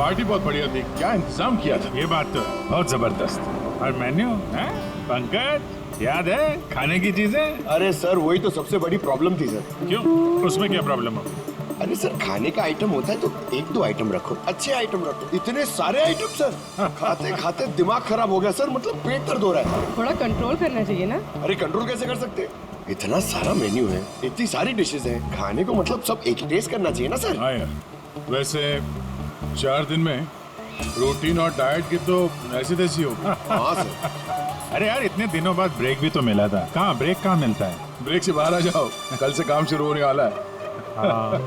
Party बहुत बढ़िया थी, क्या इंतजाम किया था। ये बात तो बहुत जबरदस्त। और मेन्यू है पंकज, याद है खाने की चीजें? अरे सर वही तो सबसे बड़ी प्रॉब्लम थी सर। क्यों, उसमें क्या प्रॉब्लम हो? अरे सर खाने का आइटम होता है तो एक दो आइटम रखो, अच्छे आइटम रखो, इतने सारे आइटम सर। खाते खाते दिमाग खराब हो गया सर, मतलब पेट दर्द हो रहा है। थोड़ा कंट्रोल करना चाहिए ना। अरे कंट्रोल कैसे कर सकते हैं? इतना सारा मेन्यू है, इतनी सारी डिशेज हैं, खाने को मतलब सब एक टेस्ट करना चाहिए ना सर। हाँ यार, वैसे 4 दिन में रूटीन और डाइट की तो ऐसी तैसी हो। हाँ सर। अरे यार इतने दिनों बाद ब्रेक भी तो मिला था, कहाँ ब्रेक कहाँ मिलता है? ब्रेक से बाहर आ जाओ, कल से काम शुरू होने वाला है। हाँ,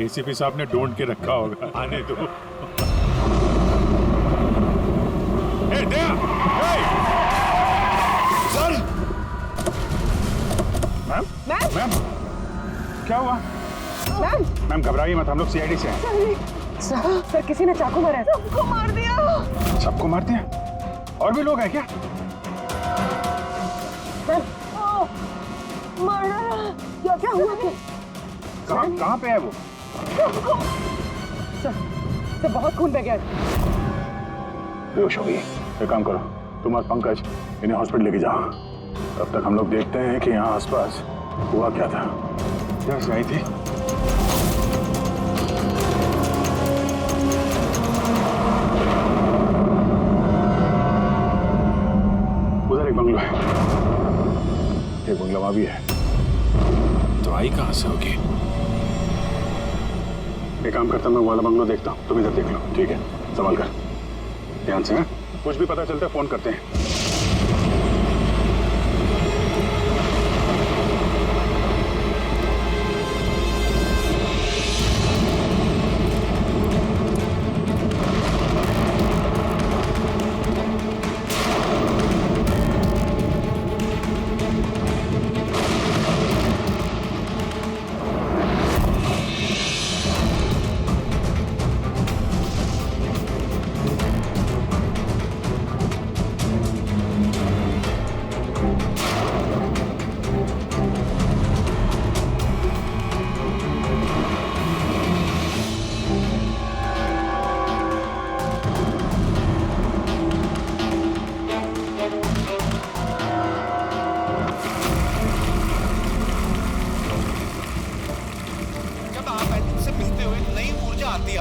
एसीपी साहब ने ढूंढ के रखा होगा, आने दो। ए, दया! ए! Sir ma'am? मैम? मैम? क्या हुआ? मैम, मैम घबराइए मत, हम लोग सीआईडी से हैं। सर किसी ने चाकू मारा है। सबको मार दिया। सबको मार दिया? और भी लोग हैं क्या? मैम, मारा। क्या हुआ? कहाँ पे है वो? सर बहुत खून बह गया। बेहोश हो गई। एक काम करो, तुम और पंकज इन्हें हॉस्पिटल लेके जाओ। तब तक हम लोग देखते हैं कि यहाँ आसपास हुआ क्या था। क्या से आई थी? उधर एक बंगला है, एक बंगला वहां भी है। तो आई कहाँ से होगी? एक काम करता हूं, मैं वाला बंगला देखता हूँ, तुम इधर देख लो, ठीक है? संभाल कर, ध्यान से। कुछ भी पता चलता है फोन करते हैं।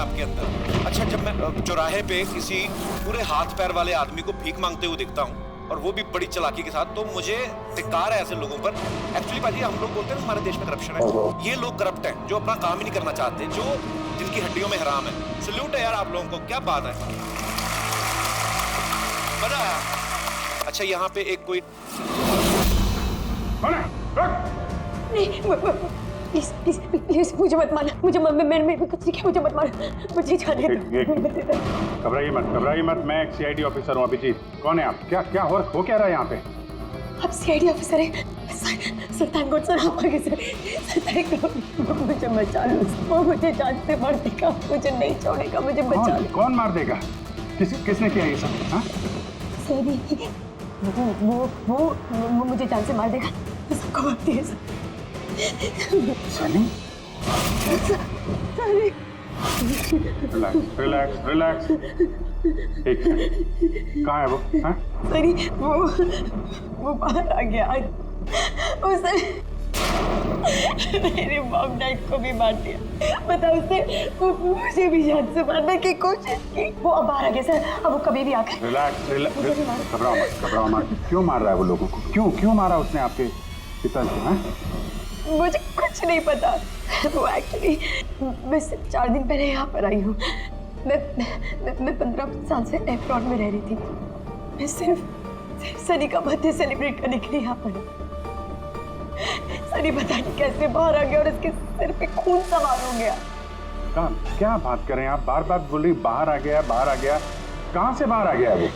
आपके अंदर। अच्छा, जब मैं चौराहे पे किसी पूरे हाथ पैर वाले आदमी को भीख मांगते हुए दिखता हूँ और वो भी बड़ी चालाकी के साथ, तो मुझे धिक्कार है ऐसे लोगों पर। एक्चुअली पाजी, हम लोग बोलते हैं हमारे देश में करप्शन है, ये लोग करप्ट हैं जो अपना काम ही नहीं करना चाहते, जो जिनकी हड्डियों में हराम है। सल्यूट है यार आप लोगों को, क्या बात है, मजा आया। अच्छा, यहाँ पे एक कोई प्लीज प्लीज प्लीज मुझे मत मारना, मुझे मैंने कुछ नहीं किया, मुझे मत मारना, मुझे जाने दो। घबराइए मत, मैं एक सीआईडी ऑफिसर हूँ अभिजीत। कौन है आप? क्या हो क्या रहा है यहाँ पे? आप सीआईडी ऑफिसर हैं? सर आप आगे से मुझे बचा लो, वो मुझे जान से मार देगा, मुझे नहीं छोड़ेगा, मुझे बचा लो। कौन मार देगा? किसने किया ये सब? हाँ? वो मुझे जान से मार देगा, सबको मारती है सनी? रिलैक्स। एक कहाँ है वो? हाँ? सनी, वो बाहर आ गया। उसने मेरे मॉम डैड को भी मार दिया। बताओ, उसने मुझे भी जान से मारने की कोशिश की। वो अब बाहर आ गया सर, अब वो कभी भी आकर। रिलैक्स। घबराओ मत। क्यों मार रहा है वो लोगों को? क्यों मारा उसने आपके पिता को? हाँ? मुझे कुछ नहीं पता। वो एक्चुअली मैं सिर्फ 4 दिन पहले यहाँ पर आई हूँ। मैं 15 साल से एफ्रॉन में रह रही थी। मैं सिर्फ सनी का बर्थडे सेलिब्रेट करने के लिए यहाँ पर हूँ। सनी पता नहीं कैसे बाहर आ गया और इसके सिर पे खून सवार हो गया। क्या बात कर रहे हैं आप? बार बोल रही बाहर आ गया। कहाँ से बाहर आ गया वो?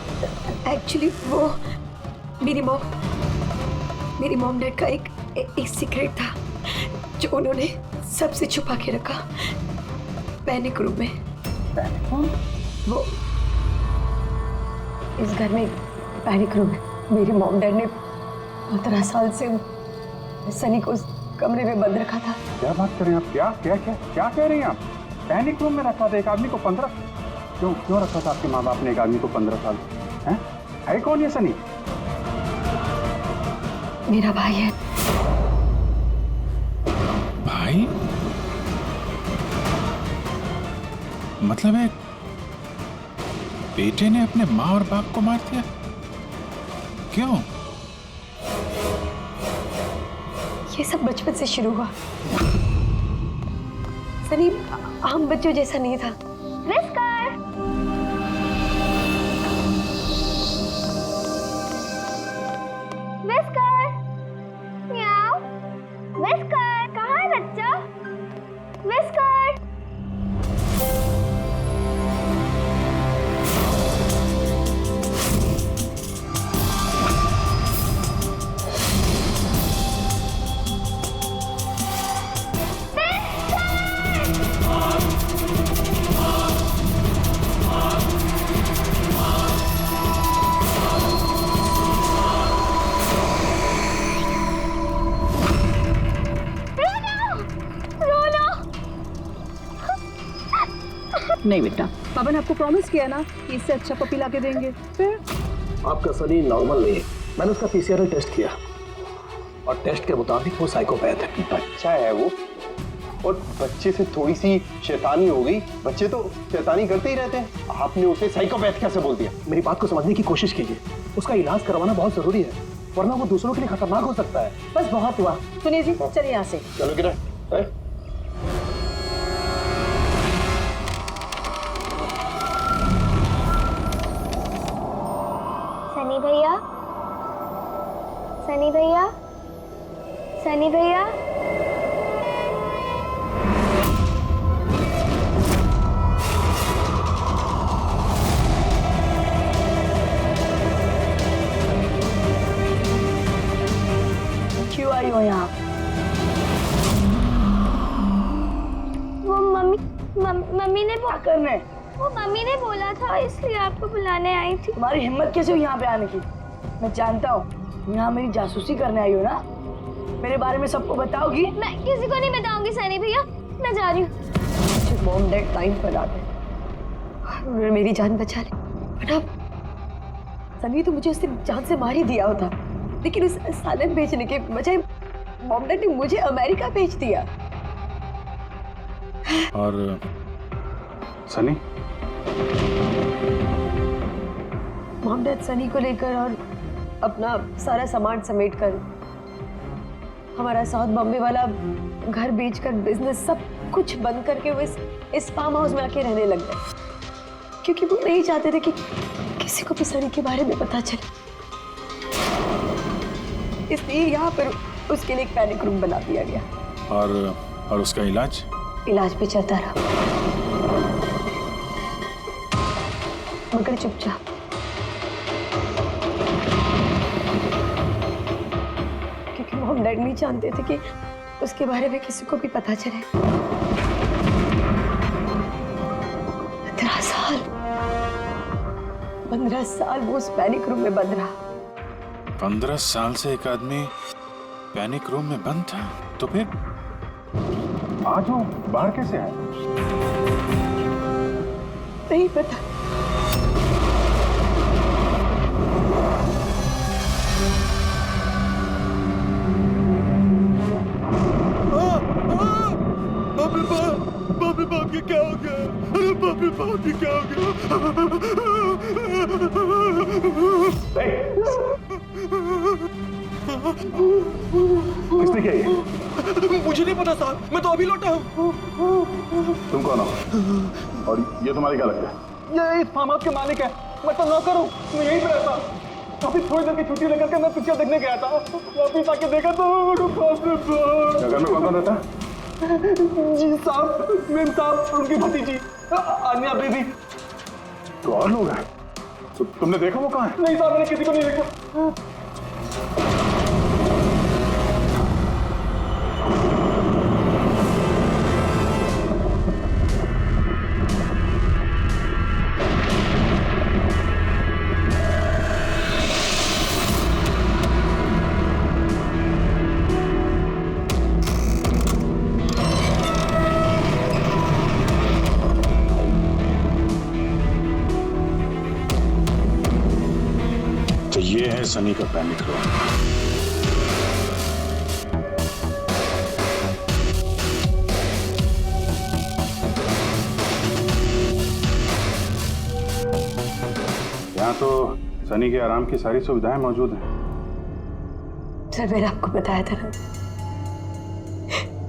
एक्चुअली वो मेरी मॉम डैड का एक सीक्रेट था जो उन्होंने सबसे छुपा के रखा पैनिक रूम में। वो इस घर में पैनिक रूम है। मेरे मॉम डैड ने 15 साल से सनी को उस कमरे में बंद रखा था। क्या बात कर रहे हैं आप? क्या कह रही हैं आप? पैनिक रूम में रखा था एक आदमी को 15? क्यों क्यों रखा था आपके माँ बाप ने एक आदमी को 15 साल? है कौन ये सनी? मेरा भाई है। भाई? मतलब है बेटे ने अपने माँ और बाप को मार दिया? क्यों? ये सब बचपन से शुरू हुआ। सनी आम बच्चों जैसा नहीं था। विस्कर! विस्कर! म्याऊ! विस्कर! कहाँ है बच्चा? विस्कर! नहीं बेटा, पापा ने आपको प्रॉमिस किया ना कि इससे अच्छा पपी ला के देंगे। फिर आपका सनी नॉर्मल नहीं है। मैंने उसका पीसीआर टेस्ट किया और टेस्ट के मुताबिक वो साइकोपैथ है। बच्चा है वो, और बच्चे से थोड़ी सी शैतानी हो गई। बच्चे तो शैतानी करते ही रहते हैं, आपने उसे साइकोपैथ कैसे बोल दिया? मेरी बात को समझने की कोशिश कीजिए। उसका इलाज करवाना बहुत जरूरी है, वरना वो दूसरों के लिए खतरनाक हो सकता है। बस बहुत हुआ। सुनिए जी, चलिए यहाँ से। चलो किरण। सनी भैया, सनी भैया, सनी भैया। क्यों आई हो यहाँ? वो मम्मी ने करने वो मम्मी ने बोला था, इसलिए आपको बुलाने आई थी। तुम्हारी हिम्मत कैसे हुई यहाँ पे आने की? मैं जानता हूँ यहाँ मेरी जासूसी करने आई हो ना। मेरे बारे में सबको बताओगी? मैं किसी को नहीं बताऊंगी सनी भैया, मैं जा रही हूँ। मॉम डैड टाइम पर आ गए, उन्होंने मेरी जान बचा ली। बट अब सनी तो मुझे उसने जान से मार ही दिया होता, लेकिन उस सालन भेजने के बजाय मॉम डैड ने मुझे अमेरिका भेज दिया। और सनी? मॉम डैड सनी को लेकर और अपना सारा सामान समेट कर, हमारा साउथ बॉम्बे वाला घर बेचकर, बिजनेस सब कुछ बंद करके वो इस फार्म हाउस में आके रहने लग गए, क्योंकि वो नहीं चाहते थे कि किसी को भी सनी के बारे में पता चले। इसलिए यहाँ पर उसके लिए एक पैनिक रूम बना दिया गया। और उसका इलाज? इलाज भी चलता रहा, मगर चुपचाप। क्योंकि मॉम डैड नहीं जानते थे कि उसके बारे में किसी को भी पता चले। 15 साल वो उस पैनिक रूम में बंद रहा। 15 साल से एक आदमी पैनिक रूम में बंद था, तो फिर आज वो बाहर कैसे आए? नहीं पता। बापी बाप के क्या हो गया? अरे बापी बाप के क्या हो किसने किया ये? मुझे नहीं पता साहब, मैं तो अभी लौटा हूँ। तुम कौन हो? और ये तुम्हारे क्या लगता है? ये इस फार्म हाउस के मालिक है, मैं तो नौकर हूँ, मैं यहीं पे रहता। काफी थोड़ी देर की छुट्टी लेकर के मैं पिक्चर देखने गया था, वापिस आके देखा तो घर में कौन रहता है? जी साहब, मेम साहब, उनकी भतीजी आन्या बेबी। तो और लोग हैं? तो तुमने देखा वो कहाँ है? नहीं साहब, मैंने किसी को नहीं देखा। ये है सनी का पैनिक रूम। यहाँ तो सनी के आराम की सारी सुविधाएं मौजूद हैं। सर मैंने आपको बताया था ना,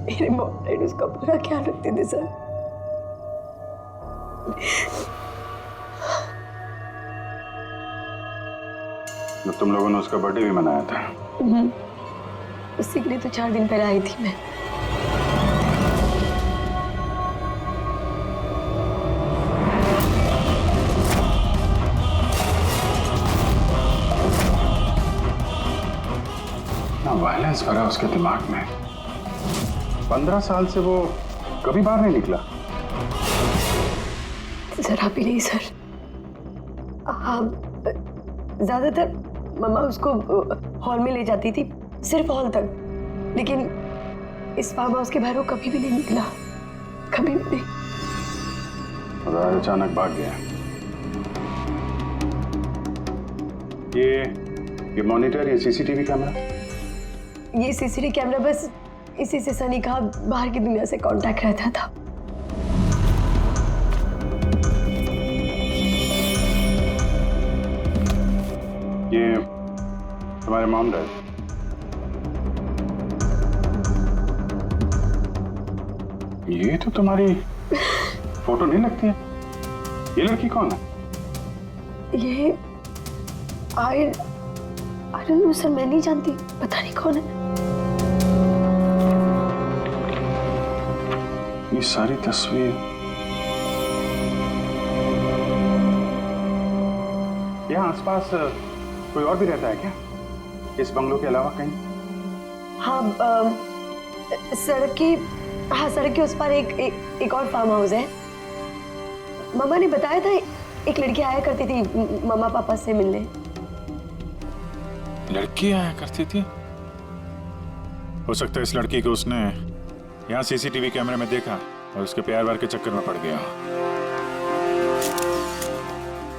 मेरे मॉम डैड उसका पूरा ख्याल रखते थे सर। तो तुम लोगों ने उसका बर्थडे भी मनाया था। उसी के लिए तो 4 दिन पहले आई थी मैं। वायलेंस भरा उसके दिमाग में। 15 साल से वो कभी बाहर नहीं निकला। जरा भी नहीं सर। हाँ, ज्यादातर मम्मा उसको हॉल में ले जाती थी, सिर्फ हॉल तक। लेकिन इस फार्म हाउस के बाहर वो कभी भी नहीं निकला, कभी भी नहीं। अचानक भाग गया। ये मॉनिटर, ये सीसीटीवी कैमरा, ये सीसीटीवी कैमरा बस इसी से सनी का बाहर की दुनिया से कांटेक्ट रहता था। ये तुम्हारे मॉम डैड। ये तो तुम्हारी फोटो नहीं लगती है। ये लड़की कौन है? ये आई डोंट नो सर, मैं नहीं जानती, पता नहीं कौन है। ये सारी तस्वीर, यहाँ आसपास कोई और भी रहता है क्या, इस बंगलों के अलावा कहीं? हाँ, सड़क के उस पर एक और फार्म हाउस है। मम्मा ने बताया था एक लड़की आया करती थी मम्मा पापा से मिलने। लड़की आया करती थी? हो सकता है इस लड़की को उसने यहाँ सीसीटीवी कैमरे में देखा और उसके प्यार वार के चक्कर में पड़ गया।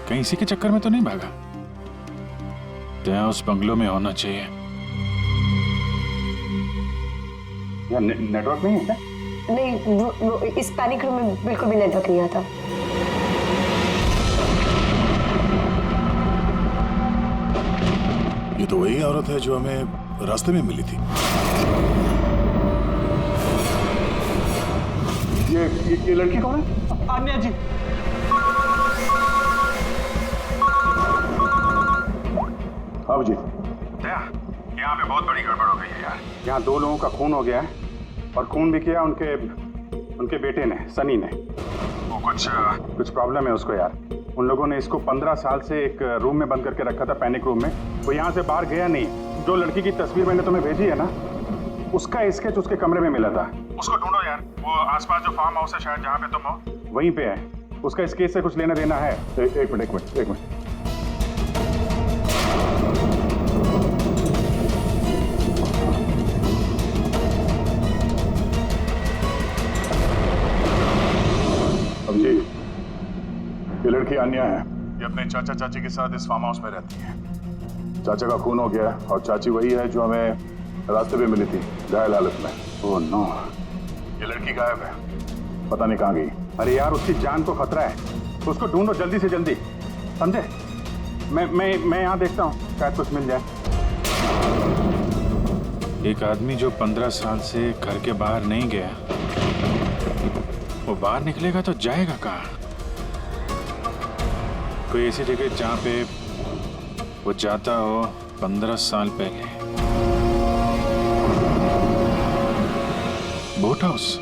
कहीं इसी के चक्कर में तो नहीं भागा? तो यहाँ उस बंगलो में होना चाहिए। यहाँ नेटवर्क नहीं है क्या? नहीं, वो इस पैनिक रूम में बिल्कुल भी नेटवर्क नहीं आता। ये तो वही औरत है जो हमें रास्ते में मिली थी। ये लड़की कौन है? आन्या जी। अब जी यहाँ पे बहुत बड़ी गड़बड़ हो गई है यार। यहाँ 2 लोगों का खून हो गया है और खून भी किया उनके बेटे ने, सनी ने। वो कुछ प्रॉब्लम है उसको यार। उन लोगों ने इसको 15 साल से एक रूम में बंद करके रखा था, पैनिक रूम में। वो यहाँ से बाहर गया नहीं। जो लड़की की तस्वीर मैंने तुम्हें भेजी है ना, उसका स्केच उसके कमरे में मिला था। उसको ढूंढो यार। वो आसपास जो फार्म हाउस है शायद जहाँ पे तुम हो, वहीं पे है। उसका स्केच से कुछ लेना देना है। एक मिनट। अब जी, ये लड़की अन्या है। ये अपने चाचा चाची के साथ इस फार्म हाउस में रहती है। चाचा का खून हो गया और चाची वही है जो हमें रास्ते पे मिली थी, घायल हालत में। ओह नो, ये लड़की गायब है, पता नहीं कहाँ गई। अरे यार, उसकी जान को खतरा है, उसको ढूंढो जल्दी से जल्दी, समझे? मैं यहाँ देखता हूँ, शायद कुछ मिल जाए। एक आदमी जो 15 साल से घर के बाहर नहीं गया, वो बाहर निकलेगा तो जाएगा कहाँ? कोई ऐसी जगह जहाँ पे वो जाता हो 15 साल पहले। Boat house.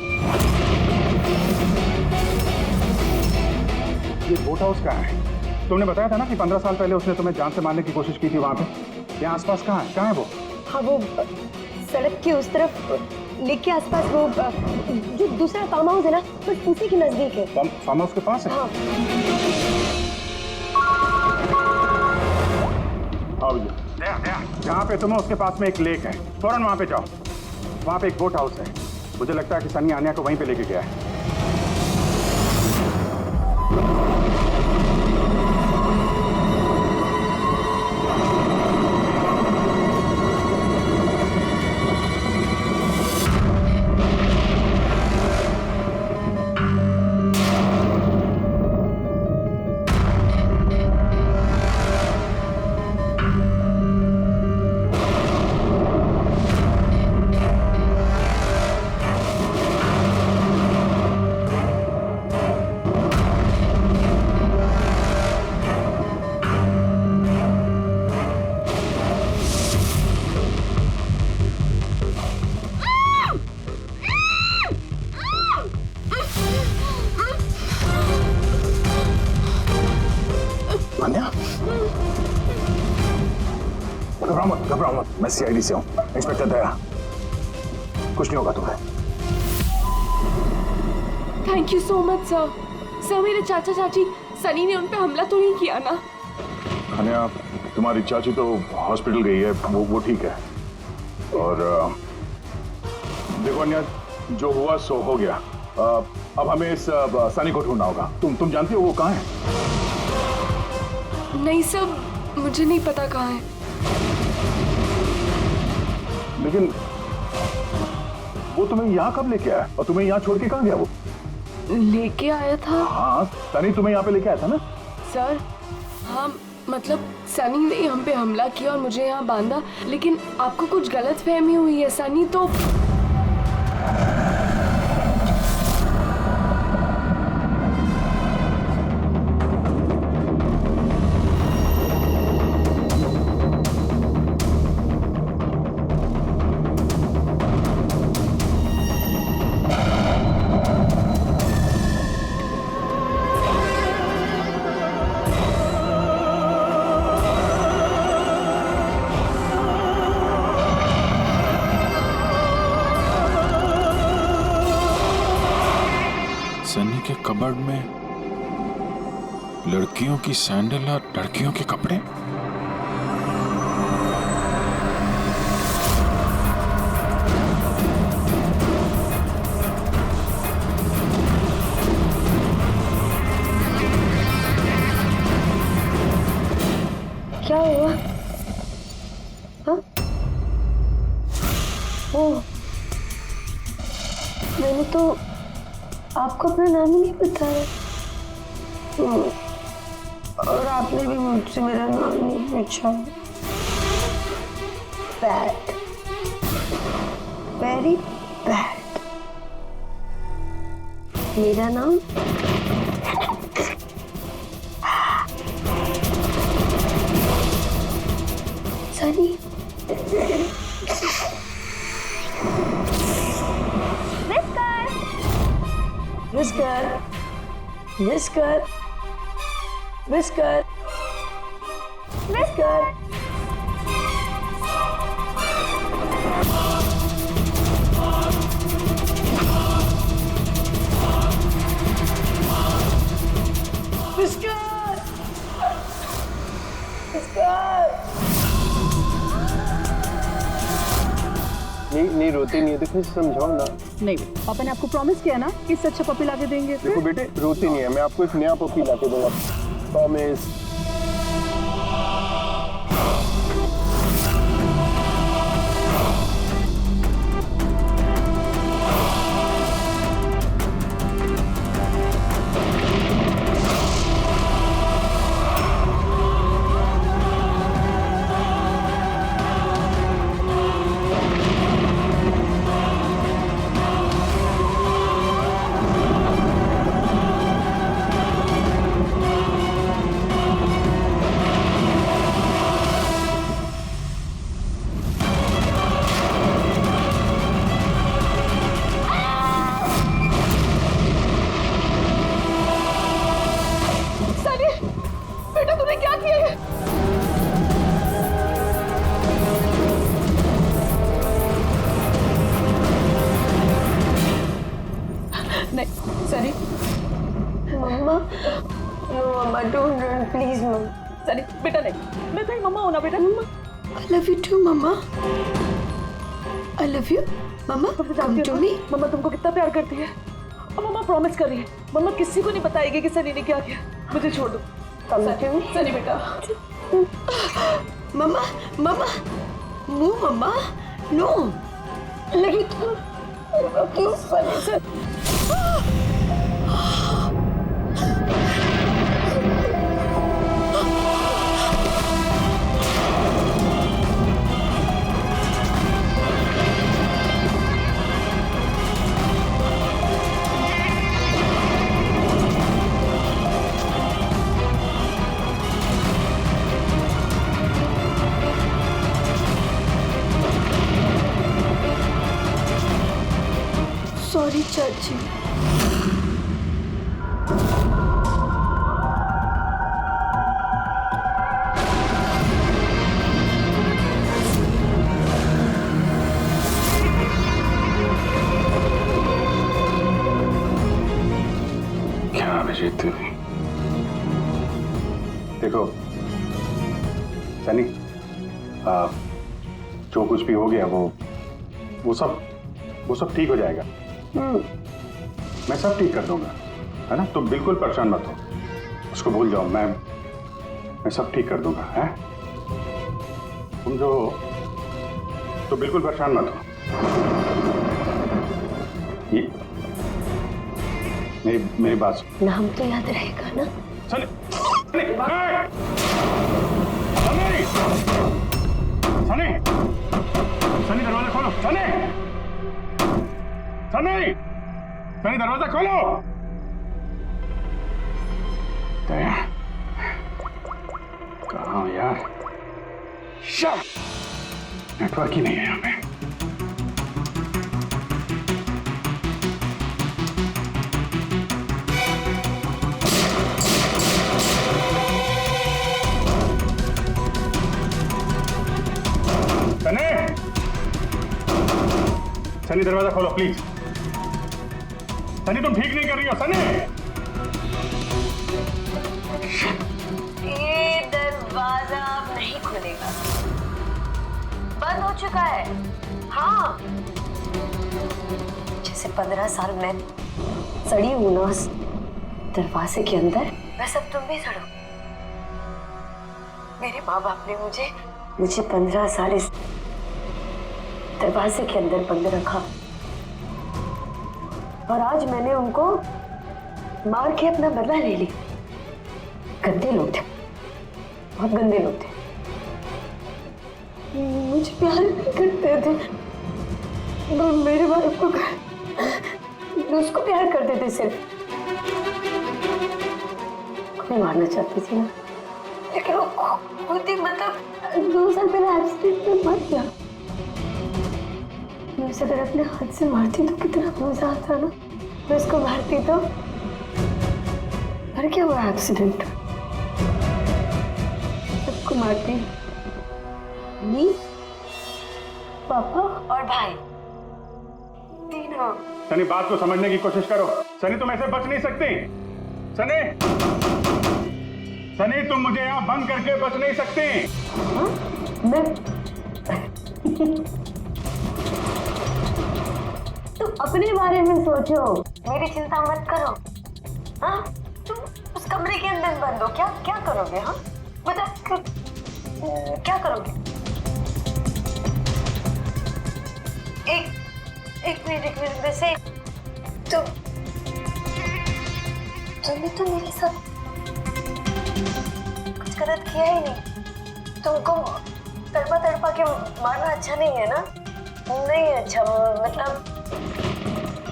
ये बोट हाउस कहाँ है? तुमने बताया था ना कि 15 साल पहले उसने तुम्हें जान से मारने की कोशिश की थी वहाँ पे। यहाँ आसपास कहाँ है वो? हाँ, वो सड़क के उस तरफ लेक के आसपास, वो जो दूसरा फार्म हाउस है ना, बस उसी के नजदीक है। फार्म हाउस के पास है? हाँ। हाँ भैया, जहाँ पे तुम हो उसके पास में एक लेक है, फौरन वहाँ पे जाओ। वहाँ पे एक बोट हाउस है। मुझे लगता है कि सनी आन्या को वहीं पे लेके गया है। घबराओ मत, मैं सीआईडी से हूँ, इंस्पेक्टर दया। कुछ नहीं होगा तुम्हें। Thank you so much sir. Sir मेरे चाचा चाची सनी ने उन पे हमला तो नहीं किया ना? अनया, तुम्हारी चाची तो हॉस्पिटल गई है, वो ठीक है। और देखो अनया, जो हुआ सो हो गया। अब हमें इस सनी को ढूंढना होगा। तुम जानती हो वो कहाँ है? नहीं सर, मुझे नहीं पता कहाँ है। लेकिन वो तुम्हें यहाँ कब लेके आया और तुम्हें यहाँ छोड़ के कहाँ गया वो? लेके आया था। हाँ, सनी तुम्हें यहाँ पे लेके आया था ना? सर हाँ, मतलब सनी ने हम पे हमला किया और मुझे यहाँ बांधा, लेकिन आपको कुछ गलत फहमी हुई है। सनी तो सनी के कबर्ड में लड़कियों की सैंडल और लड़कियों के कपड़े। क्या हुआ? हाँ? ओ, मैंने तो आपको अपना नाम ही नहीं बताया। और आपने भी मुझसे मेरा नाम नहीं पूछा। Bad, very bad. मेरा नाम Sunny. Whisker, whisker, whisker, whisker. Whisker, whisker. नहीं रोती नहीं है, देखो समझाओ ना। नहीं, पापा ने आपको प्रॉमिस किया ना कि इससे अच्छा पपी लाके देंगे। देखो बेटे, रोती नहीं है, मैं आपको एक नया पपी लाके दूंगा, promise. Sunny, mumma, no mumma, don't run please mumma. Sunny बेटा नहीं, मैं तेरी मम्मा हूं ना बेटा। I love you too mumma, I love you mumma, come to me. Mumma तुमको कितना प्यार करती है और मम्मा प्रॉमिस कर रही है, मम्मा किसी को नहीं बताएगी कि सनी ने क्या किया। मुझे छोड़ दो। कम टू मी सनी बेटा। मम्मा, मम्मा, नो मम्मा, नो। लगी क्यों सनी से? सॉरी चाची। अजीत, देखो सनी, जो कुछ भी हो गया वो सब ठीक हो जाएगा। मैं सब ठीक कर दूंगा, है ना? तुम बिल्कुल परेशान मत हो, उसको भूल जाओ। मैं सब ठीक कर दूंगा, है? तुम जो तो बिल्कुल परेशान मत हो। ये मेरी बात सुन। नाम तो याद रहेगा ना? सनी, सनी, सनी, सनी दरवाजा खोलो। सनी, सनी, सनी दरवाजा खोलो। दया, कहाँ यार? नेटवर्क ही नहीं है यहाँ पे। सनी, सनी दरवाजा खोलो प्लीज। सनी तुम ठीक नहीं कर रही हो। सनी, ये दरवाजा अब नहीं खुलेगा, बंद हो चुका है। हाँ, जैसे 15 साल में सड़ी हूं ना उस दरवाजे के अंदर, वैसे अब तुम भी सड़ो। मेरे माँ बाप ने मुझे 15 साल इस दरवाजे के अंदर बंद रखा, और आज मैंने उनको मार के अपना बदला ले लिया। गंदे लोग थे, बहुत गंदे लोग थे, मुझे प्यार नहीं करते थे। वो मेरे बाप को उसको प्यार करते थे, सिर्फ मैं मारना चाहती थी ना, लेकिन वो खुद ही मतलब 2 साल पहले एक्सीडेंट में मर गया। मैं उसे अगर अपने हाथ से मारती तो कितना मजा आता ना। मैं उसको मारती तो मर गया वो एक्सीडेंट। सबको मारती, मम्मी, पापा और भाई, तीनों। सनी बात को समझने की कोशिश करो। सनी तुम ऐसे बच नहीं सकती। सनी, सनी तुम मुझे यहाँ बंद करके बच नहीं सकती। मैं तुम अपने बारे में सोचो, मेरी चिंता मत करो। हाँ, तुम उस कमरे के अंदर बंद हो, क्या करोगे? हाँ मतलब क्या करोगे? एक मिनट वैसे तुमने तो मेरे साथ कुछ गलत किया ही नहीं। तुमको तड़पा के मारना अच्छा नहीं है ना? नहीं अच्छा, मतलब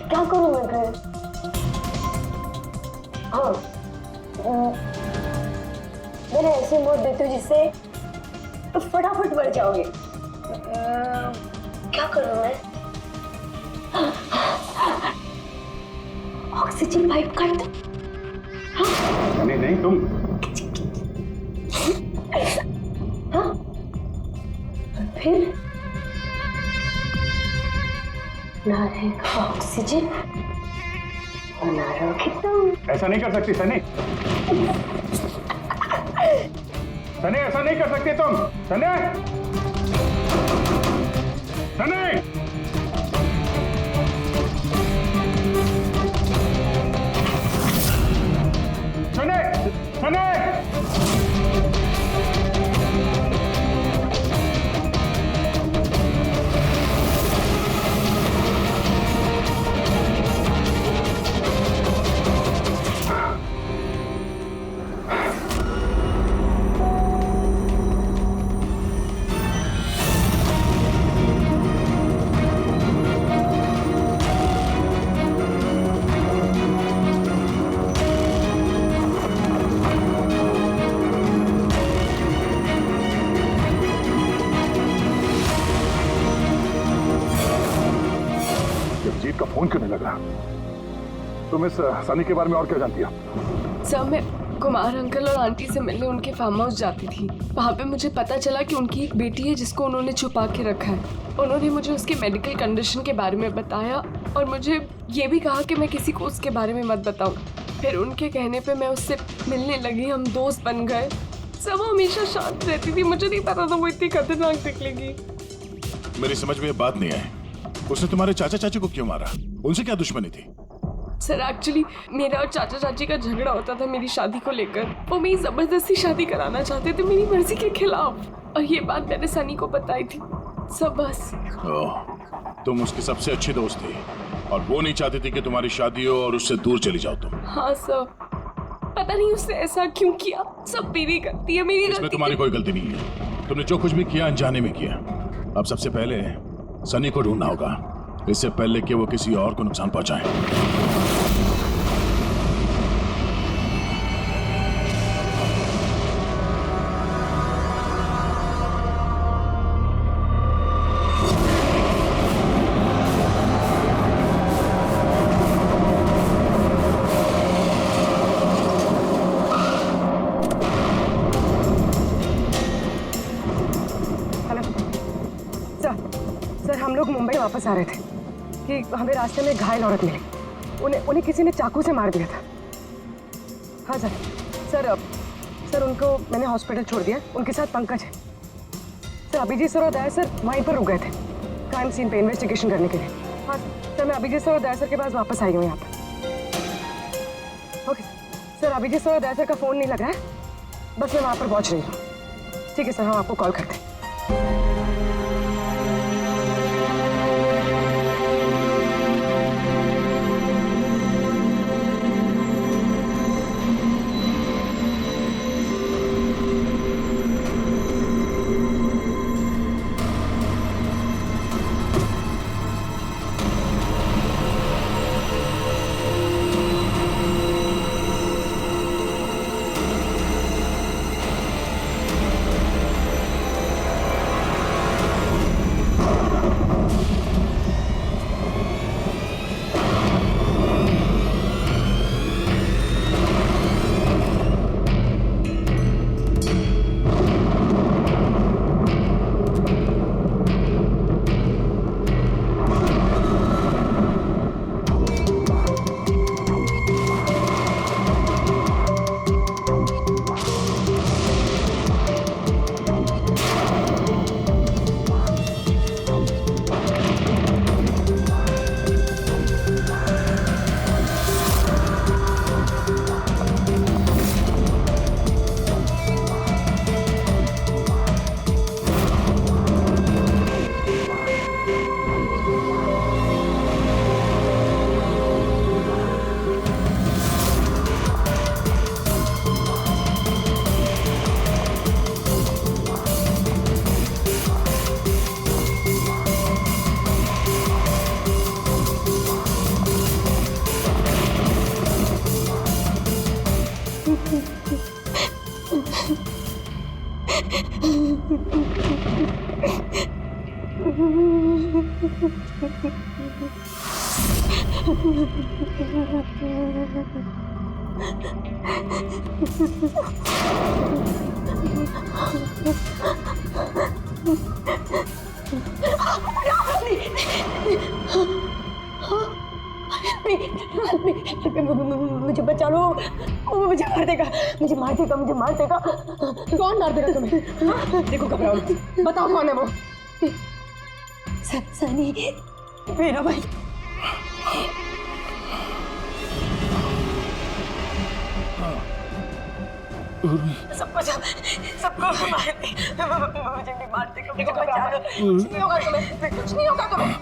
क्या करूं मैं फिर? हाँ, मैंने ऐसी मौत देती हूँ जिससे फटाफट मर जाओगे। क्या करूं मैं? ऑक्सीजन पाइप काट दो। हाँ? नहीं तुम। हाँ? फिर ना रहेगा ऑक्सीजन और ना रहोगे तुम। ऐसा नहीं कर सकती सनी। सनी ऐसा नहीं कर सकती तुम। सनी, सनी, सनी, सनी। जीत का फोन क्यों नहीं लग रहा? तुम इस सनी के बारे में और क्या जानती हो? सर, मैं कुमार अंकल और आंटी से मिलने उनके फार्म हाउस जाती थी। वहाँ पे मुझे पता चला कि उनकी एक बेटी है जिसको उन्होंने छुपा के रखा है। उन्होंने मुझे उसके मेडिकल कंडीशन के बारे में बताया और मुझे ये भी कहा कि मैं किसी को उसके बारे में मत बताऊं। फिर उनके कहने पे मैं उससे मिलने लगी, हम दोस्त बन गए। सब हमेशा शांत रहती थी, मुझे नहीं पता था वो इतनी खतरनाक निकलेगी। मेरी समझ में ये बात नहीं आई, उसने तुम्हारे चाचा चाची को क्यों मारा? उनसे क्या दुश्मनी थी? सर एक्चुअली मेरा और चाचा चाची का झगड़ा होता था मेरी शादी को लेकर। वो मेरी जबरदस्ती शादी कराना चाहते थे मेरी मर्जी के खिलाफ, और ये बात मैंने सनी को बताई थी। सब बस। तुम उसकी सबसे अच्छी दोस्त थी और वो नहीं चाहती थी कि तुम्हारी शादी हो और उससे दूर चली जाओ तुम। हाँ सर, पता नहीं उसने ऐसा क्यों किया। सब मेरी गलती है, मेरी इसमें गलती तुम्हारी कोई गलती नहीं है। तुमने जो कुछ भी किया अनजाने में किया। अब सबसे पहले सनी को ढूंढना होगा, इससे पहले कि वो किसी और को नुकसान पहुंचाए। मुंबई वापस आ रहे थे कि हमें रास्ते में घायल औरत मिली। उन्हें किसी ने चाकू से मार दिया था। हाँ सर उनको मैंने हॉस्पिटल छोड़ दिया। उनके साथ पंकज है सर। अभिजीत सर और दया सर वहीं पर रुक गए थे क्राइम सीन पे इन्वेस्टिगेशन करने के लिए। हाँ सर, मैं अभिजीत सर और दया सर के पास वापस आई हूँ यहाँ पर। ओके सर, अभिजीत सर और दया सर का फ़ोन नहीं लग रहा है, बस मैं वहाँ पर पहुँच रही हूँ। ठीक है सर, हम आपको कॉल करते हैं। मुझे बचा लो, वो मुझे मार देगा, मुझे मार देगा। कौन मार देगा तुम्हें? देखो घबराओ मत, बताओ कौन है वो? सनी, मेरा भाई। सबको मार दे, मुझे भी मार देगा, मुझे बचा लो। कुछ नहीं होगा तुम्हें।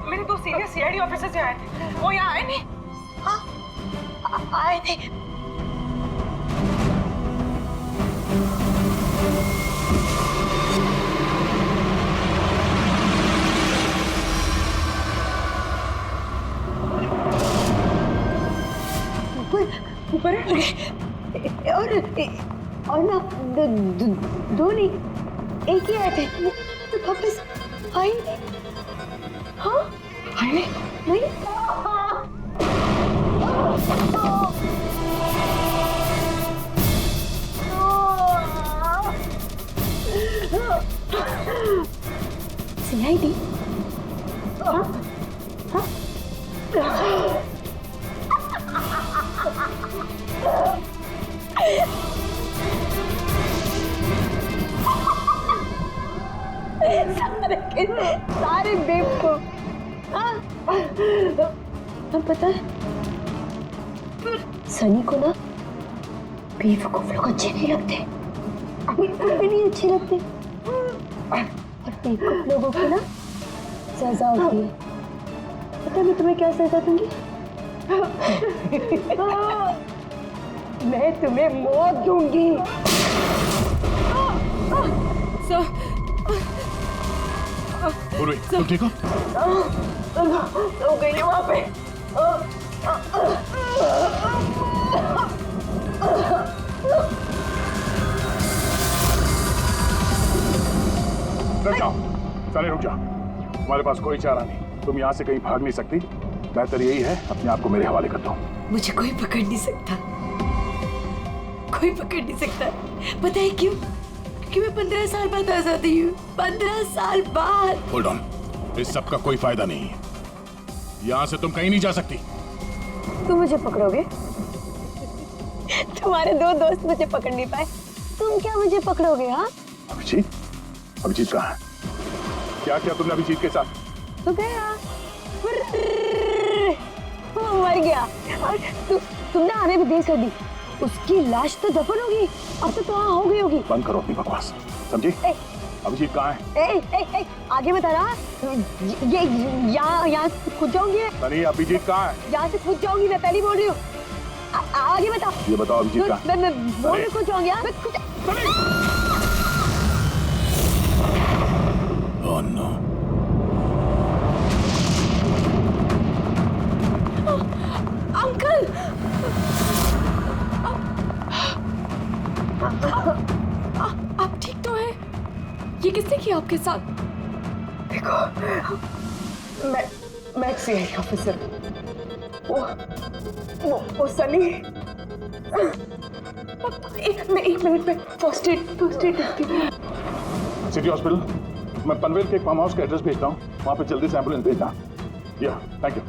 मेरे दो सीनियर सीआईडी ऑफिसर्स यहाँ आए थे, वो यहाँ आए नहीं? हाँ, आए थे। ऊपर है और ना दो नहीं, एक ही आए थे, तो वापस आए नहीं। हाँ, आए नहीं? CID? हाँ? हाँ? सारे बेवकूफ। और पता है सनी को ना बेवकूफ लोग अच्छे नहीं लगते, भी नहीं अच्छे लगते। और बेवकूफ लोगों की ना सजा होती है। पता है मैं तुम्हें क्या सजा दूंगी? मैं तुम्हें मौत दूंगी। पूर्वी, तुम ठीक हो? हो गई है वहाँ पे। रुक जाओ, साले रुक जाओ। तुम्हारे पास कोई चारा नहीं, तुम यहाँ से कहीं भाग नहीं सकती। बेहतर यही है अपने आप को मेरे हवाले कर दो। मुझे कोई पकड़ नहीं सकता, कोई पकड़ नहीं सकता। पता है क्यों? क्योंकि मैं 15 साल बाद आजादी हूँ। 15 साल बाद। होल्ड ऑन, इस सब का कोई फायदा नहीं है। यहाँ से तुम कहीं नहीं जा सकती। तुम मुझे पकड़ोगे? तुम्हारे 2 दोस्त मुझे पकड़ नहीं पाए, तुम क्या मुझे पकड़ोगे? हाँ? अभिजीत, अभिजीत कहाँ है? क्या किया तुमने अभिजीत के साथ? तो गया, वो मर गया और तुमने आने भी देर कर दी। उसकी लाश तो दफन होगी, अब तो वहाँ हो गई होगी। बंद करो अपनी बकवास, समझी? अभिजीत कहाँ है? आगे बता रहा। ये यहाँ से खुद जाऊंगी। सनी, अभिजीत कहाँ है? यहाँ से खुद जाऊंगी, मैं पहले बोल रही हूँ। आगे बता। ये बताओ अभिजीत कहाँ है? मैं बोल रही खुद जाऊंगी। Oh no. अंकल, आप ठीक तो हैं? ये किसने किया आपके साथ? देखो, मैं एक CID ऑफिसर। वो सनी। एक मिनट में फर्स्ट एड करती हूँ। सिटी हॉस्पिटल, मैं पनवेल के एक फार्म हाउस का एड्रेस भेजता हूँ, वहाँ पे जल्दी से एम्बुलेंस भेजना। या, थैंक यू।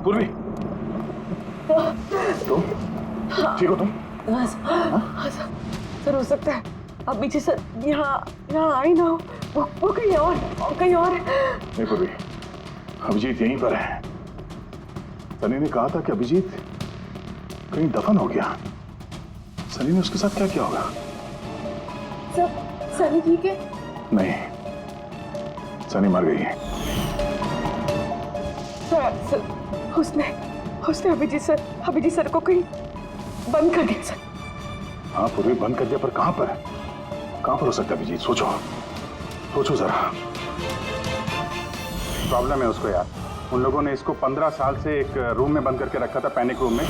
पूर्वी, तुम ठीक हो? तुम हाँ सर, हो सकता है अब पीछे सर यहाँ आई ना हो, वो कहीं और नहीं पूर्वी, अभिजीत यहीं पर है। सनी ने कहा था कि अभिजीत कहीं दफन हो गया। सनी ने उसके साथ क्या किया होगा? सनी ठीक है? नहीं, सनी मर गई है। सर, उसने अभिजीत सर को कहीं बंद कर दिया सर। हाँ पूर्वी, बंद कर दिया, पर कहाँ पर हो सकता है अभिजीत? सोचो जरा। प्रॉब्लम है उसको यार। उन लोगों ने इसको 15 साल से एक रूम में बंद करके रखा था, पैनिक रूम में।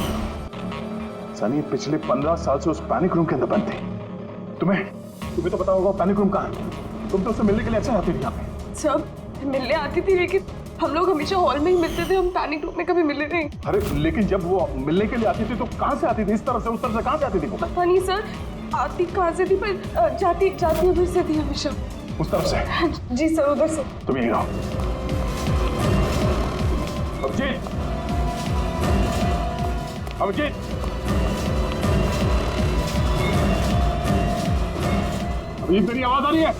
सनी पिछले 15 साल से उस पैनिक रूम के अंदर बंद थी। तुम्हें तो पता होगा पैनिक रूम कहाँ है। तुम तो उससे मिलने के लिए अक्सर आती थी यहाँ पे। सब मिलने आती थी, लेकिन हम लोग हमेशा हॉल में ही मिलते थे, हम पैनिक रूम में कभी मिले नहीं। अरे लेकिन जब वो मिलने के लिए आती थी तो कहाँ से आती थी? इस तरफ से, उस तरफ से कहाँ से आती थी? पता नहीं सर, आती कहाँ से थी, पर जाती उधर से थी हमेशा। उस तरफ से? जी सर, उधर से। तुम यहीं रहो। अभिजीत, अभिजीत, मेरी आवाज आ रही है?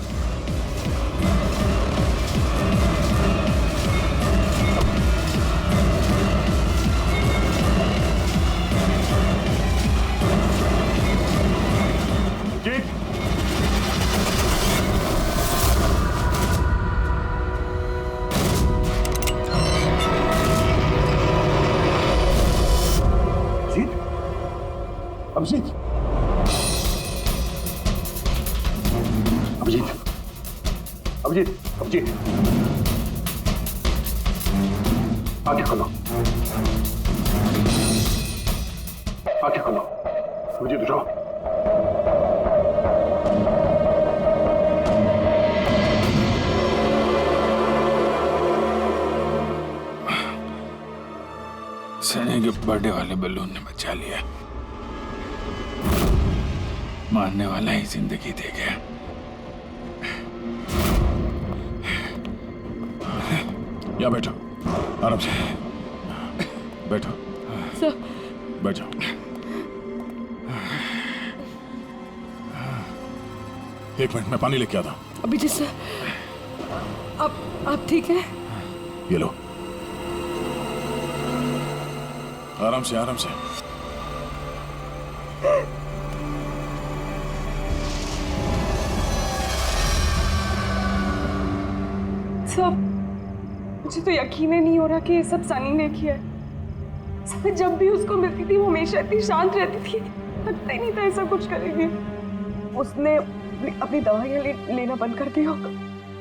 अभिजीत, आंखें खोलो, अभिजीत उठो। सनी के बर्थडे वाले बलून ने बचा लिया, मारने वाला ही जिंदगी दे गया। यहाँ बैठो, आराम से बैठो। सर बैठ जाओ। एक मिनट, मैं पानी लेके आता हूँ। अभिजीत सर, आप ठीक है? ये लो, आराम से आराम से। सब मुझे तो यकीन ही नहीं हो रहा कि ये सब सनी ने किया है। सब जब भी उसको मिलती थी वो हमेशा इतनी शांत रहती थी, लगता ही नहीं था ऐसा कुछ करेगी। उसने अपनी दवाइयाँ लेना बंद कर दिया होगा।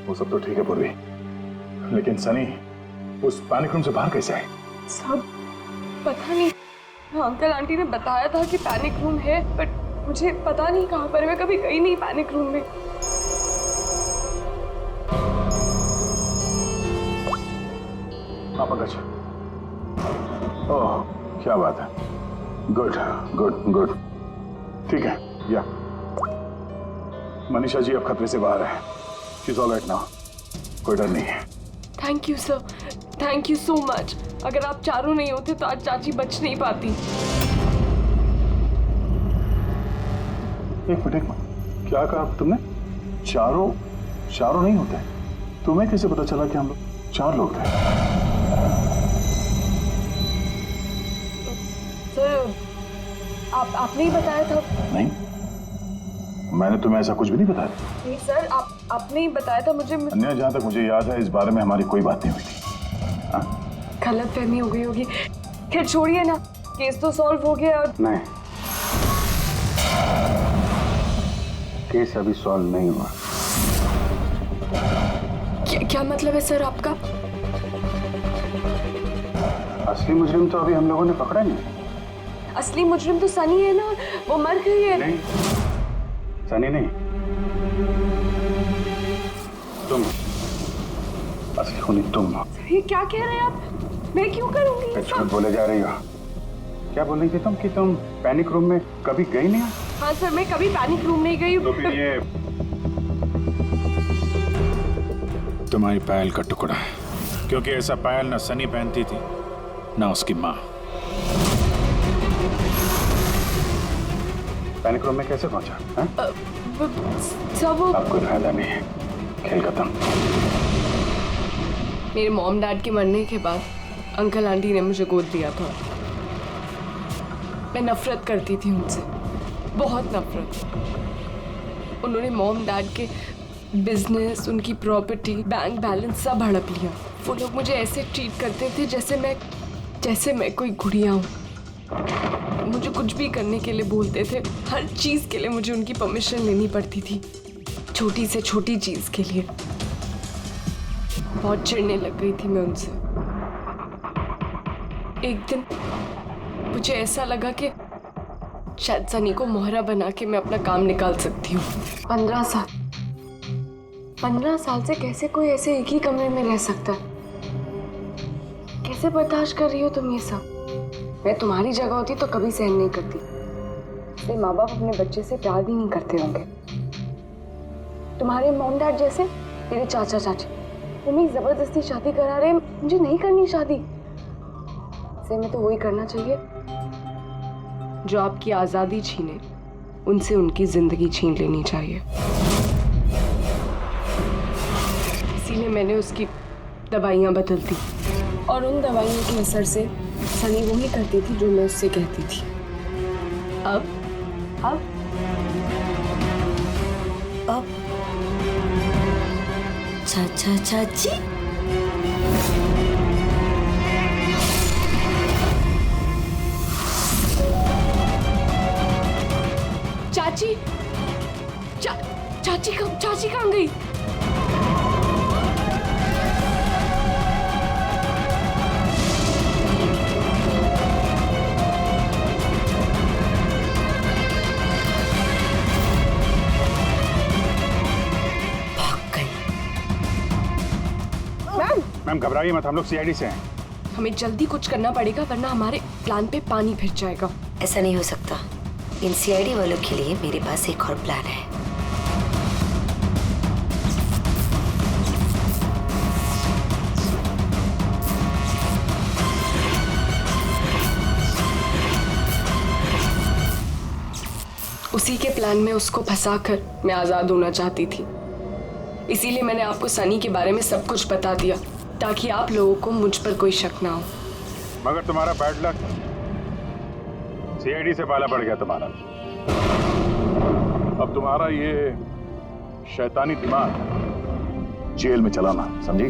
वो सब तो ठीक है पूर्वी, लेकिन सनी उस पैनिक रूम से बाहर कैसे आए? सब पता नहीं। अंकल आंटी ने बताया था कि पैनिक रूम है, बट मुझे पता नहीं कहाँ पर। मैं कभी गई नहीं पैनिक रूम में। हाँ पंकज, ओह क्या बात है, गुड गुड गुड, ठीक है। या मनीषा जी अब खतरे से बाहर है, she is all right now, कोई डर नहीं है। Thank you sir, thank you so much. अगर आप चारों नहीं होते तो आज चाची बच नहीं पाती। एक मिनट, क्या कहा तुमने? चारों नहीं होते? तुम्हें कैसे पता चला कि हम लोग 4 लोग थे? सर आपने ही बताया था। नहीं, मैंने तुम्हें ऐसा कुछ भी नहीं बताया। नहीं सर, आपने ही बताया था मुझे। अन्य जहाँ तक मुझे याद है इस बारे में हमारी कोई बात नहीं हुई थी। हाँ? गलतफहमी हो गई होगी। खैर छोड़िए ना, केस तो सॉल्व हो गया। और नहीं, केस अभी सॉल्व नहीं हुआ। क्या मतलब है सर आपका? असली मुजरिम तो अभी हम लोगों ने पकड़ा नहीं। असली मुजरिम तो सनी है ना, वो मर गई है। नहीं, सनी नहीं, तुम असली खूनी तुम हो। ये क्या कह रहे हैं आप? मैं क्यों करूंगी ये झूठ सब? बोले जा रही हो। क्या बोल रही थी तुम कि तुम पैनिक रूम में कभी गई नहीं? हाँ सर, मैं कभी पैनिक रूम नहीं गई। तो फिर ये तुम्हारी पायल का टुकड़ा, क्योंकि ऐसा पायल ना सनी पहनती थी ना उसकी माँ। पैनिक रूम में कैसे पहुंचा? सब अब कोई फायदा नहीं है, खेल खत्म। मेरे मॉम डैड के मरने के बाद अंकल आंटी ने मुझे गोद दिया था। मैं नफरत करती थी उनसे, बहुत नफरत। उन्होंने मॉम डैड के बिजनेस, उनकी प्रॉपर्टी, बैंक बैलेंस सब हड़प लिया। वो लोग मुझे ऐसे ट्रीट करते थे जैसे मैं कोई गुड़िया हूँ। मुझे कुछ भी करने के लिए बोलते थे, हर चीज़ के लिए मुझे उनकी परमिशन लेनी पड़ती थी, छोटी से छोटी चीज़ के लिए। बहुत चिढ़ने लग गई थी मैं उनसे। एक दिन मुझे ऐसा लगा कि शायद सनी को मोहरा बना के मैं अपना काम निकाल सकती हूँ। 15 साल से कैसे कोई ऐसे एक ही कमरे में रह सकता है? कैसे बर्दाश्त कर रही हो तुम ये सब? मैं तुम्हारी जगह होती तो कभी सहन नहीं करती। इसलिए माँ बाप अपने बच्चे से प्यार भी नहीं करते होंगे। तुम्हारे मॉम डैड जैसे तेरे चाचा चाची, वो मेरी जबरदस्ती शादी करा रहे। मुझे नहीं करनी शादी। से मैं तो वही करना चाहिए जो आपकी आजादी छीने, उनसे उनकी जिंदगी छीन लेनी चाहिए। इसीलिए मैंने उसकी दवाइयाँ बदल दी, और उन दवाइयों के असर से सनी वही करती थी जो मैं उससे कहती थी। अब चाचा चाची, चाची कहाँ गई? मैम घबराइए मत, हम लोग सीआईडी से हैं। हमें जल्दी कुछ करना पड़ेगा वरना हमारे प्लान पे पानी फिर जाएगा। ऐसा नहीं हो सकता। इन सीआईडी वालों के लिए मेरे पास एक और प्लान है। उसी के प्लान में उसको फंसाकर मैं आजाद होना चाहती थी। इसीलिए मैंने आपको सनी के बारे में सब कुछ बता दिया ताकि आप लोगों को मुझ पर कोई शक ना हो। मगर तुम्हारा बैड लक सीआईडी से पाला पड़ गया तुम्हारा। अब तुम्हारा ये शैतानी दिमाग जेल में चलाना, समझी?